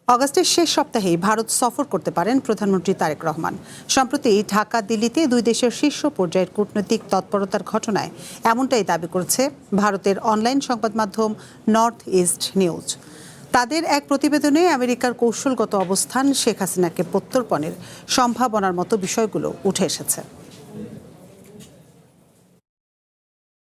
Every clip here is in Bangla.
অগাস্টের শেষ সপ্তাহেই ভারত সফর করতে পারেন প্রধানমন্ত্রী তারেক রহমান। সম্প্রতি ঢাকা দিল্লিতে দুই দেশের শীর্ষ পর্যায়ের কূটনৈতিক তৎপরতার ঘটনায় এমনটাই দাবি করছে ভারতের অনলাইন সংবাদ মাধ্যম নর্থ ইস্ট নিউজ। তাদের এক প্রতিবেদনে আমেরিকার কৌশলগত অবস্থান, শেখ হাসিনাকে প্রত্যর্পণের সম্ভাবনার মতো বিষয়গুলো উঠে এসেছে।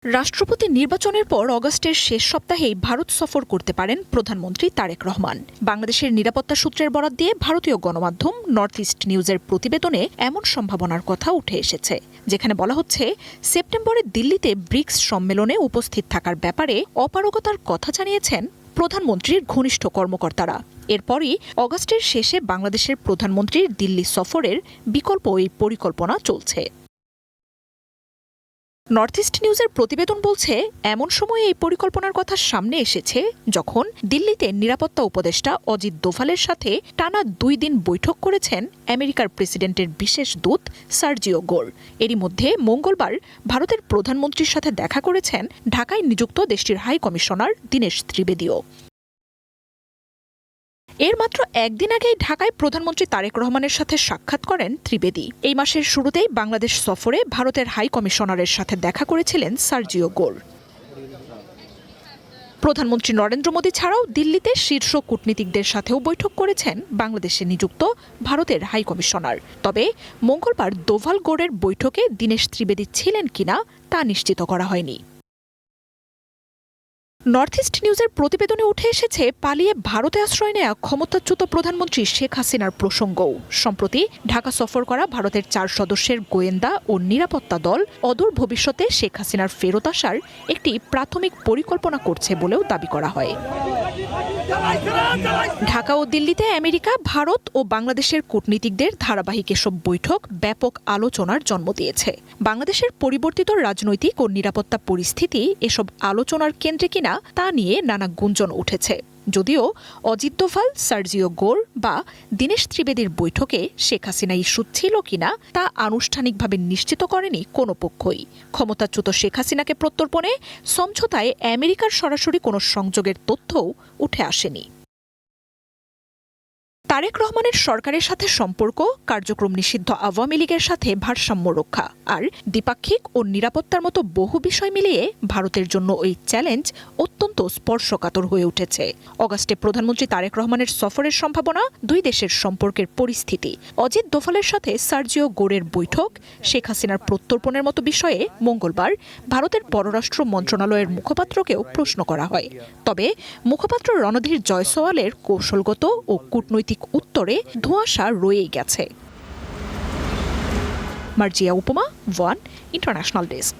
রাষ্ট্রপতি নির্বাচনের পর অগাস্টের শেষ সপ্তাহেই ভারত সফর করতে পারেন প্রধানমন্ত্রী তারেক রহমান। বাংলাদেশের নিরাপত্তা সূত্রের বরাত দিয়ে ভারতীয় গণমাধ্যম নর্থ ইস্ট নিউজের প্রতিবেদনে এমন সম্ভাবনার কথা উঠে এসেছে, যেখানে বলা হচ্ছে সেপ্টেম্বরে দিল্লিতে ব্রিক্স সম্মেলনে উপস্থিত থাকার ব্যাপারে অপারগতার কথা জানিয়েছেন প্রধানমন্ত্রীর ঘনিষ্ঠ কর্মকর্তারা। এরপরই অগাস্টের শেষে বাংলাদেশের প্রধানমন্ত্রীর দিল্লি সফরের বিকল্প এই পরিকল্পনা চলছে। নর্থ ইস্ট নিউজের প্রতিবেদন বলছে, এমন সময় এই পরিকল্পনার কথা সামনে এসেছে যখন দিল্লিতে নিরাপত্তা উপদেষ্টা অজিত দোভালের সাথে টানা 2 দিন বৈঠক করেছেন আমেরিকার প্রেসিডেন্টের বিশেষ দূত সার্জিও গোর। এরই মধ্যে মঙ্গলবার ভারতের প্রধানমন্ত্রীর সাথে দেখা করেছেন ঢাকায় নিযুক্ত দেশটির হাই কমিশনার দীনেশ ত্রিবেদীও। এর মাত্র একদিন আগেই ঢাকায় প্রধানমন্ত্রী তারেক রহমানের সাথে সাক্ষাৎ করেন ত্রিবেদী। এই মাসের শুরুতেই বাংলাদেশ সফরে ভারতের হাই কমিশনারের সাথে দেখা করেছিলেন সার্জিও গোর। প্রধানমন্ত্রী নরেন্দ্র মোদী ছাড়াও দিল্লিতে শীর্ষ কূটনীতিকদের সাথেও বৈঠক করেছেন বাংলাদেশে নিযুক্ত ভারতের হাই কমিশনার। তবে মঙ্গলবার দোভাল গোরের বৈঠকে দীনেশ ত্রিবেদী ছিলেন কিনা তা নিশ্চিত করা হয়নি। নর্থ ইস্ট নিউজের প্রতিবেদনে উঠে এসেছে পালিয়ে ভারতে আশ্রয় নেয়া ক্ষমতাচ্যুত প্রধানমন্ত্রী শেখ হাসিনার প্রসঙ্গও। সম্প্রতি ঢাকা সফর করা ভারতের 4 সদস্যের গোয়েন্দা ও নিরাপত্তা দল অদূর ভবিষ্যতে শেখ হাসিনার ফেরত আসার একটি প্রাথমিক পরিকল্পনা করছে বলেও দাবি করা হয়। ঢাকা ও দিল্লিতে আমেরিকা, ভারত ও বাংলাদেশের কূটনীতিকদের ধারাবাহিক এসব বৈঠক ব্যাপক আলোচনার জন্ম দিয়েছে। বাংলাদেশের পরিবর্তিত রাজনৈতিক ও নিরাপত্তা পরিস্থিতি এসব আলোচনার কেন্দ্রে কিনা তা নিয়ে নানা গুঞ্জন উঠেছে। যদিও অজিত দোভাল, সার্জিও গোর বা দীনেশ ত্রিবেদীর বৈঠকে শেখ হাসিনা ইস্যু ছিল কিনা তা আনুষ্ঠানিকভাবে নিশ্চিত করেনি কোনো পক্ষই। ক্ষমতাচ্যুত শেখ হাসিনাকে প্রত্যর্পণে সমঝোতায় আমেরিকার সরাসরি কোনো সংযোগের তথ্যও উঠে আসেনি। তারেক রহমানের সরকারের সাথে সম্পর্ক, কার্যক্রম নিষিদ্ধ আওয়ামী লীগের সাথে ভারসাম্য রক্ষা আর দ্বিপাক্ষিক ও নিরাপত্তার মতো বহু বিষয় মিলিয়ে ভারতের জন্য ওই চ্যালেঞ্জ অত্যন্ত স্পর্শকাতর হয়ে উঠেছে। অগাস্টে প্রধানমন্ত্রী তারেক রহমানের সফরের সম্ভাবনা, দুই দেশের সম্পর্কের পরিস্থিতি, অজিত দোভালের সাথে সার্জিও গোরের বৈঠক, শেখ হাসিনার প্রত্যর্পণের মতো বিষয়ে মঙ্গলবার ভারতের পররাষ্ট্র মন্ত্রণালয়ের মুখপাত্রকেও প্রশ্ন করা হয়। তবে মুখপাত্র রণধীর জয়সওয়ালের কৌশলগত ও কূটনৈতিক উত্তরে ধোঁয়াশা রয়েই গেছে। মার্জিয়া উপমা, ওয়ান ইন্টারন্যাশনাল ডেস্ক।